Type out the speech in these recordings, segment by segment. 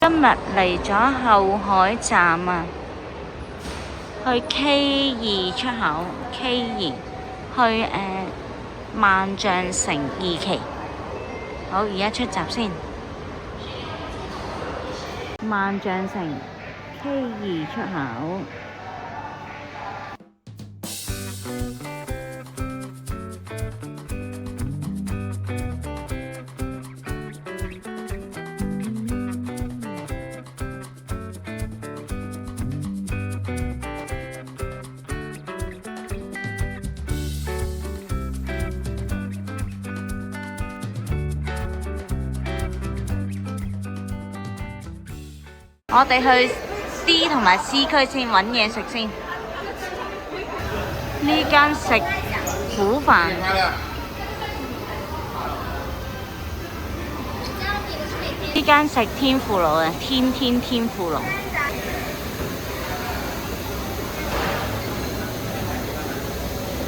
今日嚟咗後海站啊，去 K2 出口 K2 去萬象城2期。好，而家出閘先。萬象城 K2 出口。我哋去 D 同埋 C 區先揾嘢食先。呢間食苦飯，呢間食天婦羅嘅天婦羅。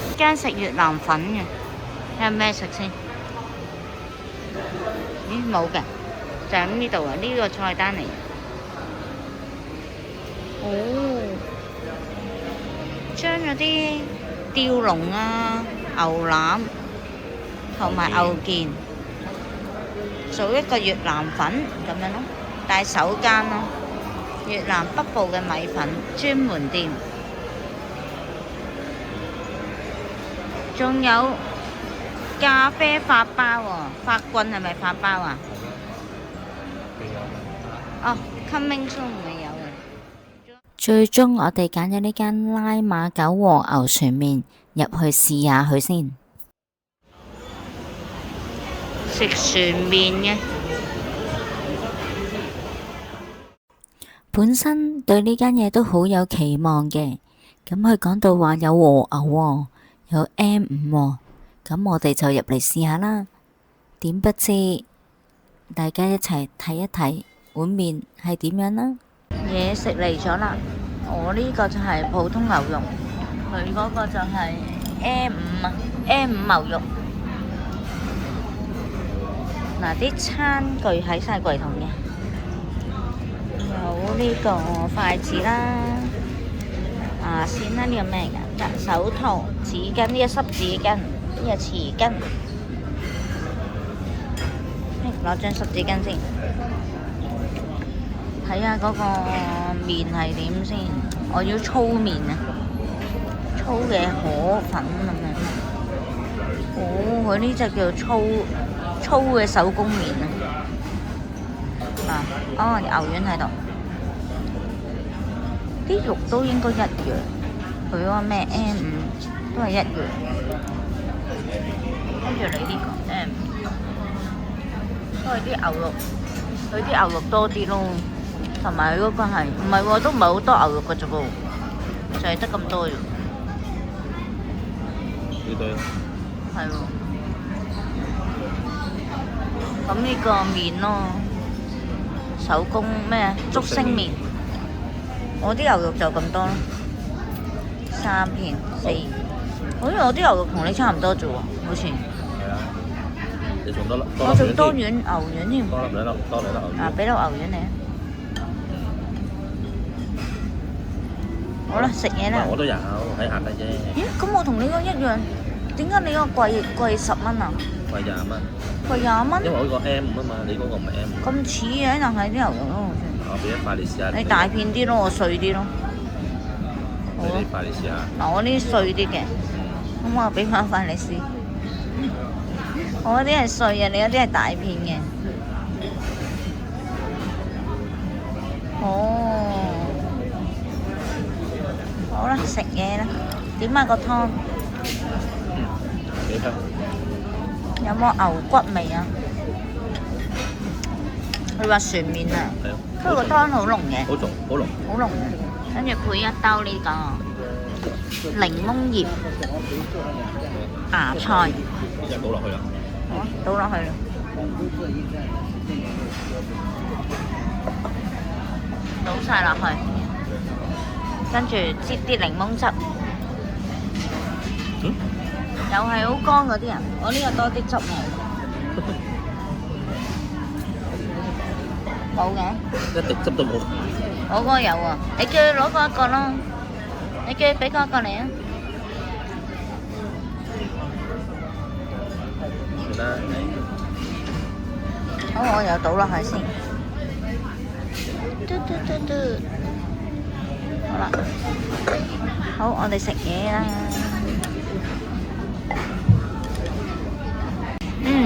呢間食越南粉嘅，睇下咩食先。咦，冇嘅，就喺呢度啊！呢個菜單嚟。哦，將嗰啲吊龍啊、牛腩同埋牛腱做一個越南粉咁樣咯，但係首間咯，越南北部嘅米粉專門店。仲有咖啡法包喎，法棍係咪法包啊？哦，coming soon未有嘅。最終我哋揀咗呢間拉馬九和牛船麵入去試下佢先。食船麵嘅，本身對呢間嘢都好有期望嘅。咁佢講到話有和牛喎，有 M5喎，咁我哋就入嚟試下啦。點不知大家一齊睇一睇碗麵係點樣啦。嘢食嚟咗啦，我呢個就係普通牛肉，佢嗰個就係 M5 啊，M5牛肉。嗱，啲餐具喺晒櫃桶嘅，有呢個筷子啦、牙線啦，呢個咩㗎？手套、紙巾，呢個濕紙巾，呢個匙羹。攞張濕紙巾先，睇下嗰個麵係點先。我要粗麵啊，粗嘅河粉咁樣。哦，佢呢隻叫粗嘅手工麵啊。哦，牛丸喺度，啲肉都應該一樣。佢嗰個咩 M5都係一樣。跟住你呢個 M5。都係啲牛肉，佢啲牛肉多啲咯，同埋佢嗰個係唔係喎？都唔係好多牛肉嘅啫噃，就係得咁多啫。幾多？係喎。咁呢個麵咯，手工咩竹升麵，我啲牛肉就咁多咯，3片4。好似我啲牛肉同你差唔多啫喎，好似。你仲多粒？我仲多牛丸添。多兩粒牛丸。啊，俾粒牛丸你啊！好啦，食嘢啦。我都有喺下嘅啫。咦？咁我同你嗰一樣，點解你嗰個貴10蚊啊？貴20蚊。貴20蚊？因為我呢個 M5啊嘛，你嗰個唔係 M5。咁似嘅，但係啲牛肉咯。我俾一塊你試下。你大片啲咯，我碎啲咯。好啊。俾塊你試下。嗱，我呢啲碎啲嘅，咁我俾翻塊你試。我嗰啲係碎嘅，你嗰啲係大片嘅。哦，好啦，食嘢啦。點啊個湯？幾香？有冇牛骨味啊？佢話船麵啊，佢個湯好濃嘅。好重，好濃。好濃嘅，跟住配一兜呢個檸檬葉芽菜。一倒落去啦。好啊，倒落去啦。倒晒落去，跟住擠啲檸檬汁。又係好乾嗰啲人，我呢個多啲汁味。冇嘅，一滴汁都冇。我嗰個有啊，你叫佢攞嗰一個咯，你叫佢俾嗰一個嚟啊。算啦，好，我又倒落去先。嘟嘟嘟嘟，好啦，好，我哋食嘢啦。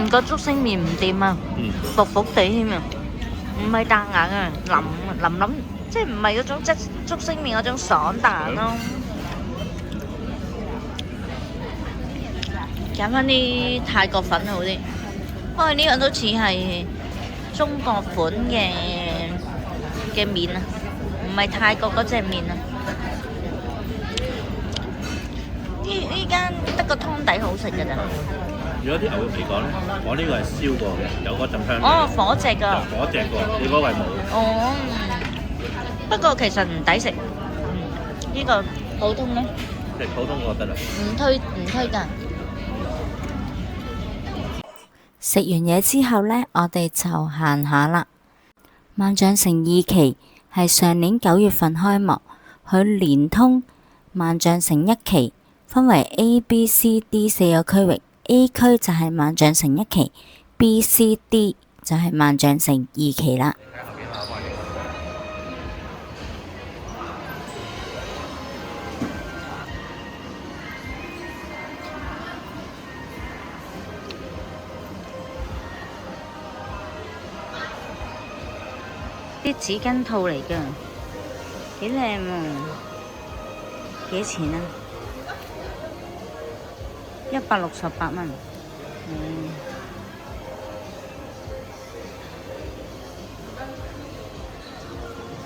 個竹升麵唔掂啊，薄薄地添啊，唔係彈牙啊，腍，即係唔係嗰種即竹升麵嗰種爽彈咯。揀翻啲泰國粉好啲，不過呢個都似係中國款嘅麵啊，唔係泰國嗰隻麵啊。呢間得個湯底好食㗎咋。如果啲牛肉嚟講咧，我呢個係燒過嘅，有嗰陣香味。哦，火隻㗎。火隻過，你嗰個係冇。哦，不過其實唔抵食。呢個普通咧。食普通個得啦。唔推介。食完嘢之後呢，我哋就行下啦。萬象城2期係上年9月份開幕，佢連通萬象城1期，分為 A、B、C、D 4個區域。A 區就係萬象城1期，B、C、D 就係萬象城2期啦。啲紙巾套嚟㗎，幾靚喎！幾錢啊？168蚊。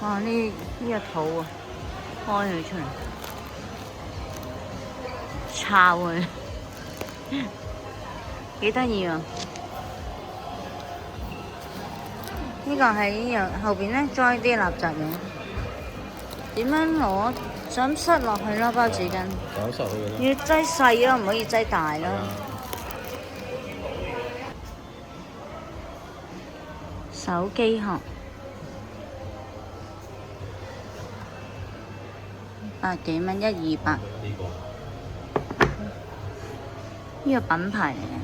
哇！呢個肚啊，開佢出嚟，抄佢，幾得意啊！呢個喺後邊咧裝啲垃圾嘢，點樣攞？就咁塞落去咯，包紙巾。就咁塞去嘅咯。要擠細咯，唔可以擠大咯。手機殼100幾蚊，100-200。呢個品牌嚟嘅。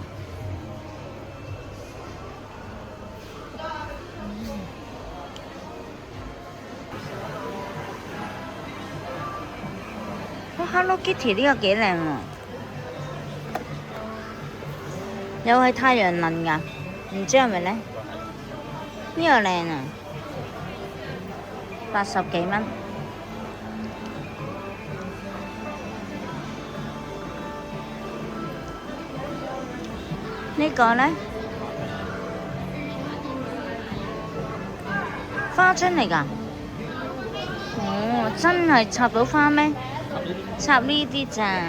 Hello Kitty 呢個幾靚喎，又係太陽能㗎，唔知係咪呢？呢個靚啊，80幾蚊。呢個呢？花樽嚟㗎。哦，真係插到花咩？插呢啲咋？呢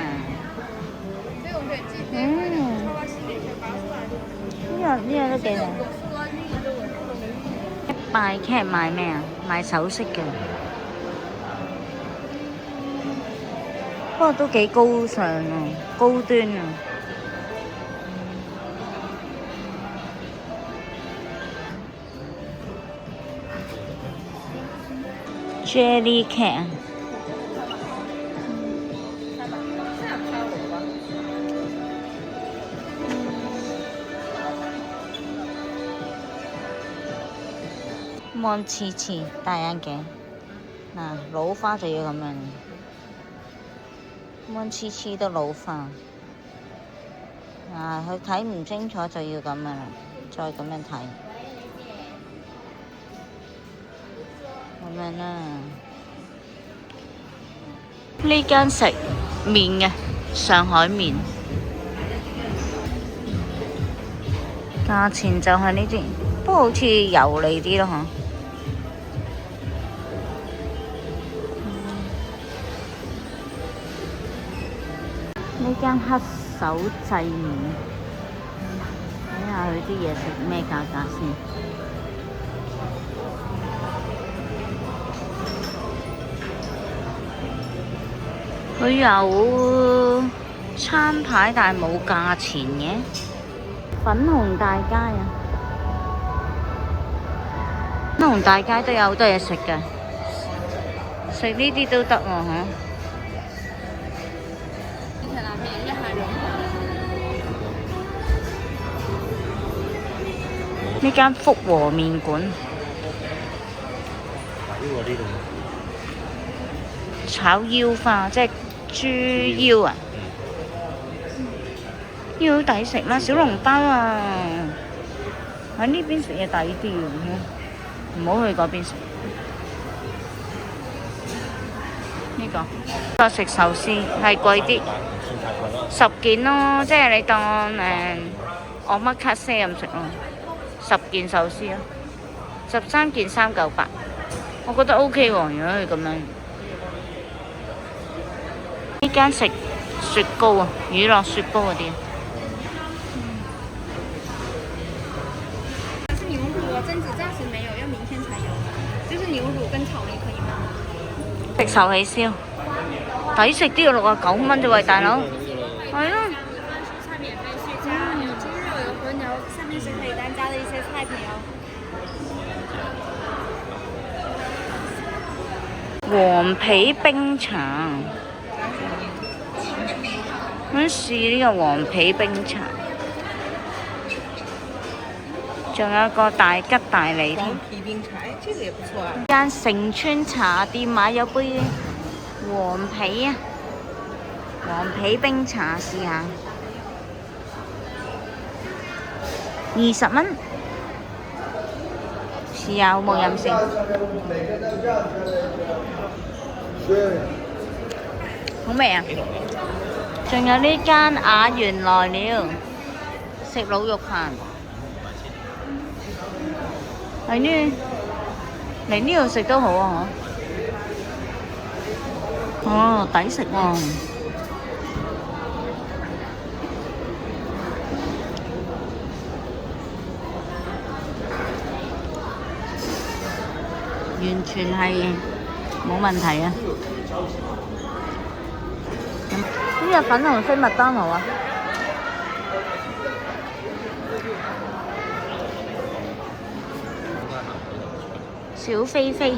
個都幾靚。拜 cat 賣咩啊？賣首飾嘅，不過都幾高尚啊，高端啊。Jelly cat 啊！望次次戴眼鏡，嗱老花就要咁樣，望次次都老花，佢睇唔清楚就要咁樣啦，再咁樣睇，咁樣啦。呢間食麵嘅上海麵，價錢就係呢啲，不過好似油膩啲咯嗬。呢間黑手製麵，睇下佢啲嘢食咩價格先。佢有餐牌，但係冇價錢嘅。粉紅大街啊！紅大街都有好多嘢食嘅，食呢啲都得喎嚇。呢間福和麵館，炒腰花即係豬腰啊！腰好抵食啦，小籠包啊！喺呢邊食嘢抵啲唔好去嗰邊食。呢個食壽司係貴啲，10件咯，即係你當我乜卡西咁食咯，10件壽司咯，13件398，我覺得 OK 喎，如果佢咁樣。呢間食雪糕啊，乳酪雪糕嗰啲。牛乳啊，榛子暫時沒有，要明天才有。就是牛乳跟草莓可以嗎？食壽喜燒，抵食啲要69蚊啫喎，大佬。係咯。蔬菜免費續加，有豬肉，有和牛，上面是可以單加的一些菜品哦。黃皮冰茶，我想試呢個黃皮冰茶。仲有個大吉大利添。皮冰茶，哎，這個也不錯啊。間城村茶店買咗杯黃皮啊，黃皮冰茶試下，20蚊。試下好冇飲先。好味啊！仲有呢間雅園來了，食滷肉飯。係呢，嚟呢度食都好啊！哦，抵食喎！完全係冇問題啊！呢個粉紅色麥當勞啊！小飛飛，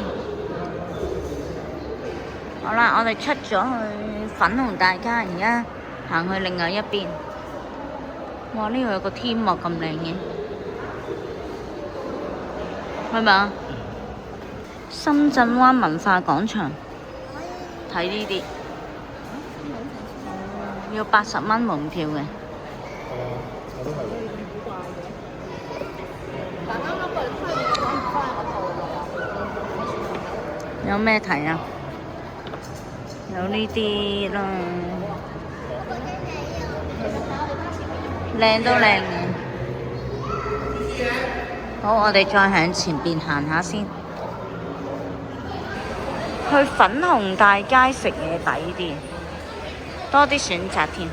好啦，我哋出咗去粉紅大街，而家行去另外一邊。哇！呢度有個天幕咁靚嘅，係咪啊？深圳灣文化廣場，睇呢啲要80蚊門票嘅。有咩睇啊？有呢啲咯，靚都靚嘅。好，我哋再向前邊行下先。去粉紅大街食嘢抵啲，多啲選擇添。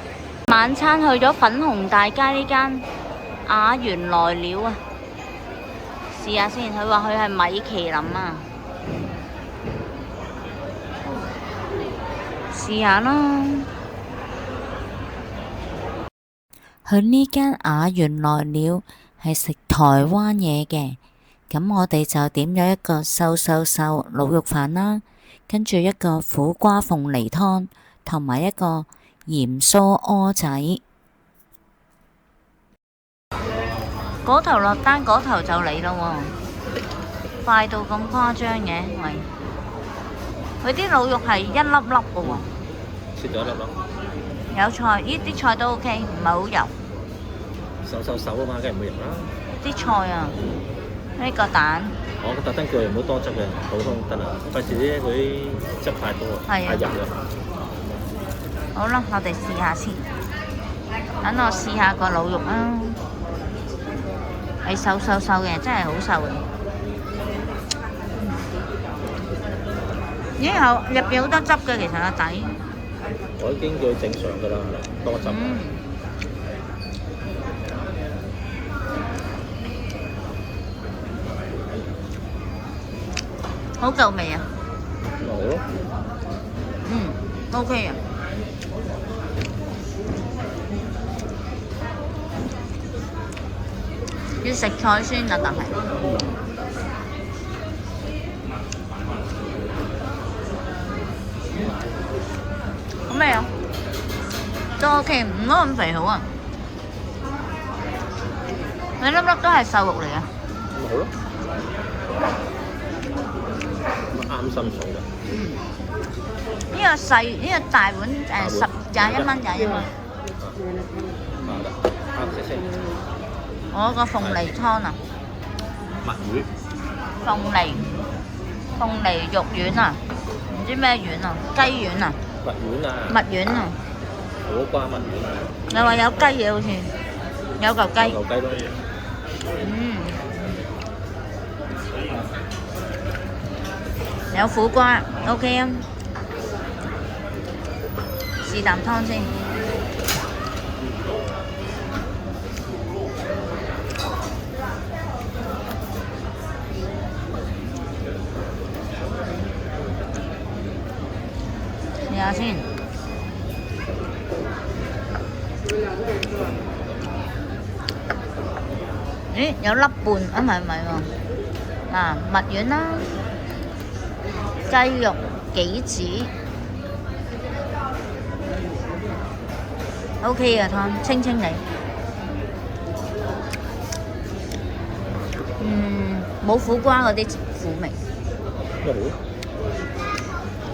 晚餐去咗粉紅大街呢間雅園來了啊！試下先，佢話佢係米其林啊。試下啦。去呢間雅園來了係食台灣嘢嘅，咁我哋就點咗一個瘦滷肉飯啦，跟住一個苦瓜鳳梨湯，同埋一個鹽酥蚵仔。嗰頭落單，嗰頭就嚟咯喎，快到咁誇張嘅，喂！佢啲滷肉係一粒粒嘅喎。切咗一粒咯。有菜，呢啲菜都 OK，唔係好油。手啊嘛，梗係唔會油啦。啲菜啊，呢個蛋。我特登叫佢唔好多汁嘅，普通得啦，費事啲嗰啲汁太多，太油啦。好啦，我哋試下先。等我試下個滷肉啊，係瘦嘅，真係好瘦嘅。咦，入邊好多汁嘅，其實個底。我已經叫佢正常㗎啦，多汁。好夠味啊！好咯。OK 啊。要食菜先啊，但係味啊？都 OK，唔好咁肥好啊！你粒粒都係瘦肉嚟啊！咁咪好咯，咁啱心水㗎。呢個細，呢個大碗21蚊。好的，好，謝謝。我個鳳梨湯啊，墨魚，鳳梨肉丸啊，唔知咩丸啊，雞丸啊，墨丸啊，蜜丸啊，苦瓜墨丸啊，你話有雞嘢好似，有嚿雞，牛雞都有。有苦瓜 ，OK 啊，試啖湯先。試下先。咦，有粒半啊？唔係喎。嗱，蜜丸啦，雞肉杞子 ，OK 嘅湯，清清地。冇苦瓜嗰啲苦味。咩好？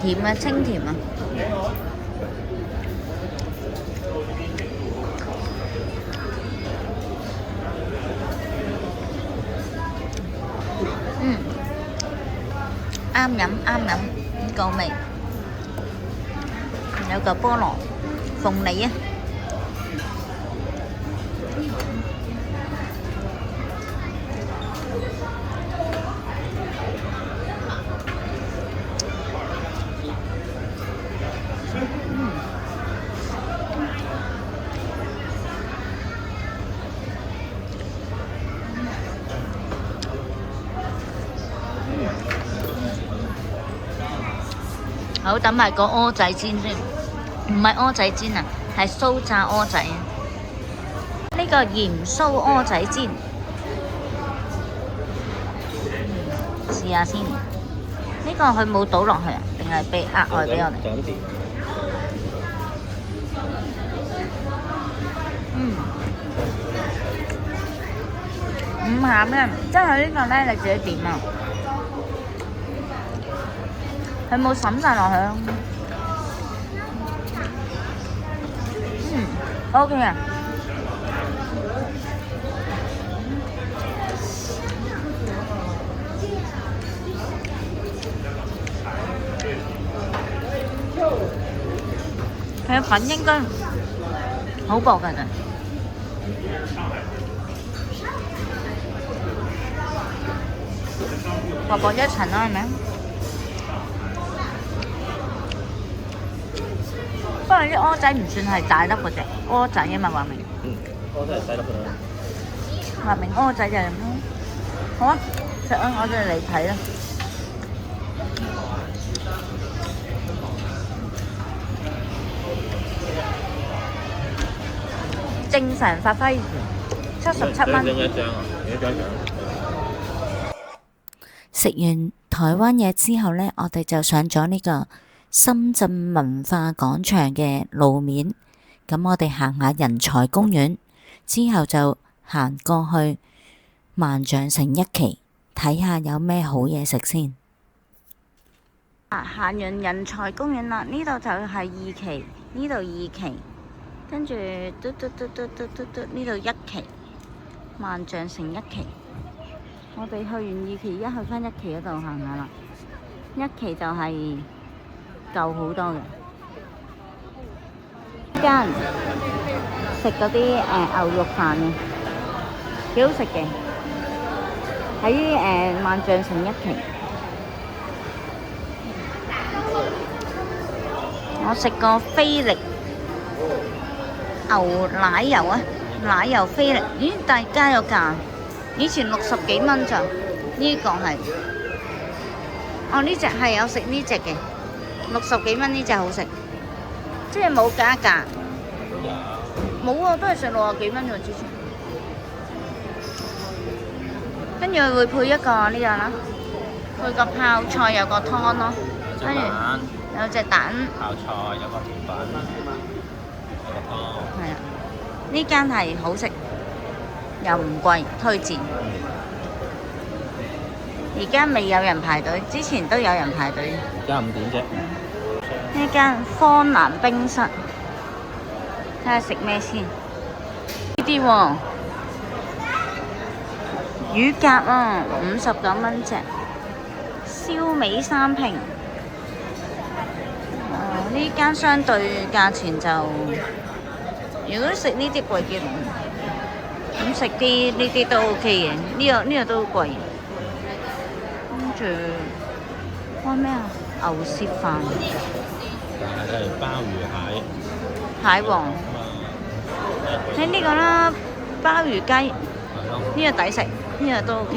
甜啊，清甜啊。啱飲夠味，有嚿菠蘿、鳳梨啊，好，等埋個蚵仔煎先，唔係蚵仔煎啊，係酥炸蚵仔啊。呢個鹽酥蚵仔煎，試下先。呢個佢冇倒落去啊，定係俾額外俾我哋？就咁掂。唔鹹嘅，即係呢個咧，你自己點啊？佢冇滲晒落去咯。OK 啊。佢嘅粉應該好薄㗎咋，薄薄一層啦，係咪？不過啲蚵仔唔算係大粒嗰隻蚵仔啊嘛，話明。蚵仔係細粒㗎啦。話明蚵仔就係咁咯。好啊，食啊，我哋嚟睇啦。正常發揮77蚊。兩張一張啊，一張一張。食完台灣嘢之後呢，我哋就上咗呢個深圳文化廣場嘅路面，咁我哋行下人才公園，之後就行過去萬象城一期，睇下有咩好嘢食先。行完人才公園啦，呢度就係2期，呢度2期，跟住嘟，呢度1期，萬象城1期。我哋去完2期，去返1期嗰度行下啦。1期就係舊好多嘅。呢間食嗰啲牛肉飯嘅，幾好食嘅。喺萬象城1期。我食過菲力牛奶油啊，奶油菲力，咦？但係加咗價，以前60幾蚊咋，呢個係。哦，呢隻係有食呢隻嘅，60幾蚊呢隻好食，即係冇加價。冇啊，都係食60幾蚊喎之前。跟住會配一個呢個啦，配個泡菜有個湯咯。隻蛋，有隻蛋，泡菜，有個甜品，有個湯。係啊，呢間係好食，又唔貴，推薦。而家未有人排隊，之前都有人排隊。而家5點啫。呢間方南冰室，睇下食咩先。呢啲喎，乳鴿啊，59蚊隻。燒味3瓶。呢間相對價錢就，如果食呢啲貴啲，咁食啲呢啲都 OK 嘅。呢個都貴。跟住開咩啊？牛舌飯。係鮑魚蟹。蟹黃。睇呢個啦，鮑魚雞。呢個抵食，呢個都 OK。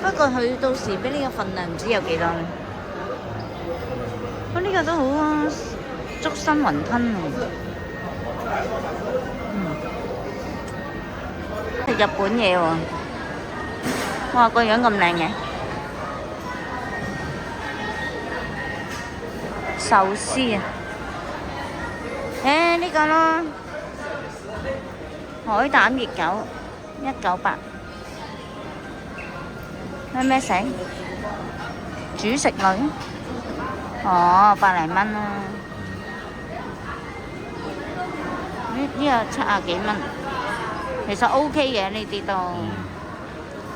不過佢到時俾呢個份量唔知有幾多呢？呢個都好啊，竹身雲吞啊。食日本嘢喎，哇個樣咁靚嘅。壽司啊，呢個咯，海膽熱狗198。咩醒？主食類？哦，100零蚊啦。呢個70幾蚊，其實 OK 嘅呢啲都。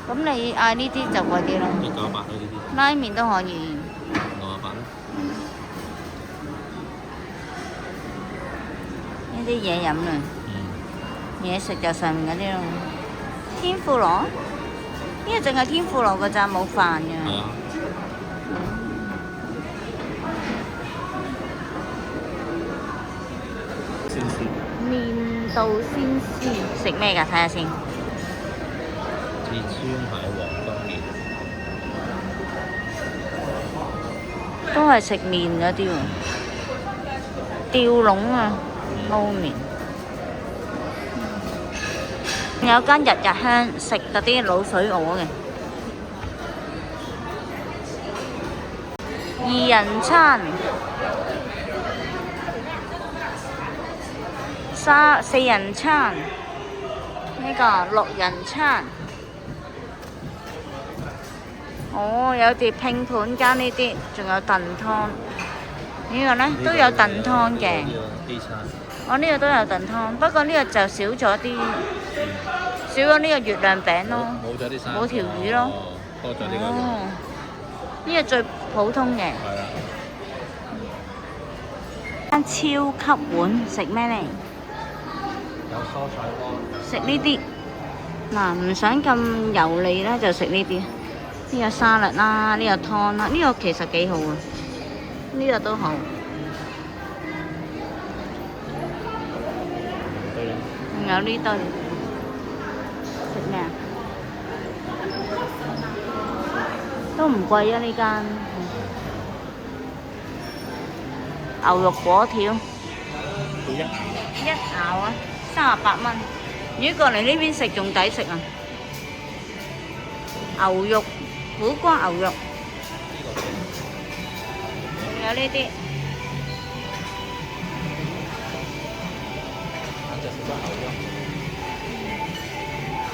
咁你嗌呢啲就貴啲啦。198呢啲。拉麵都可以。68。呢啲嘢飲啊。嘢食就上面嗰啲咯。天婦羅？呢個淨係天婦羅㗎咋，冇飯㗎。係啊。鮮絲。麵道鮮絲，食咩㗎？睇下先。鐵川蟹黃冬麵。都係食麵嗰啲喎。吊籠啊，撈麵。有間日日香食嗰啲滷水鵝嘅2人餐，4人餐，呢個6人餐。哦，有碟拼盤加呢啲，仲有燉湯。呢個呢都有燉湯嘅。我呢個都有燉湯，不過呢個就少咗啲。少咗呢個月亮餅咯，冇咗啲生，冇條魚咯，多咗呢個。哦，呢個最普通嘅。係啊。間超級碗食咩呢？有蔬菜鍋。食呢啲。嗱，唔想咁油膩咧，就食呢啲。呢個沙律啦，呢個湯啦，呢個其實幾好啊。呢個都好。仲有呢堆。食咩啊？都唔貴啊呢間。牛肉果條。一咬啊，38蚊。如果過嚟呢邊食仲抵食啊！牛肉，苦瓜牛肉。仲有呢啲。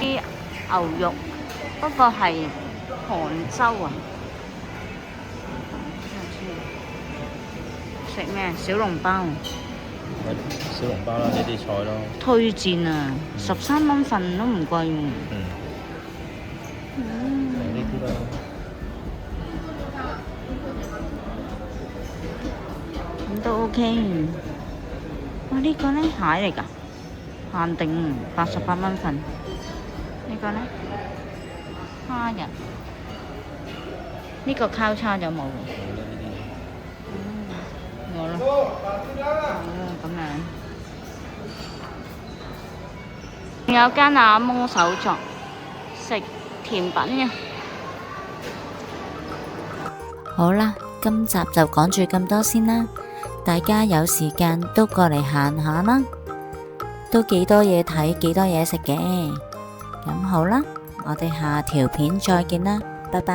啲牛肉，不過係杭州啊。食咩？小籠包。小籠包啦，呢啲菜咯。推薦啊，13蚊份都唔貴喎。呢啲咯。咁都 OK。哇！呢個呢蟹嚟㗎，限定88蚊份。呢個呢？蝦仁。呢個交叉咗冇喎。我咯。咁樣。仲有間阿摩手作，食甜品嘅。好啦，今集就講住咁多先啦。大家有時間都過嚟行下啦，都幾多嘢睇，幾多嘢食嘅。咁好啦，我哋下條片再見啦，拜拜。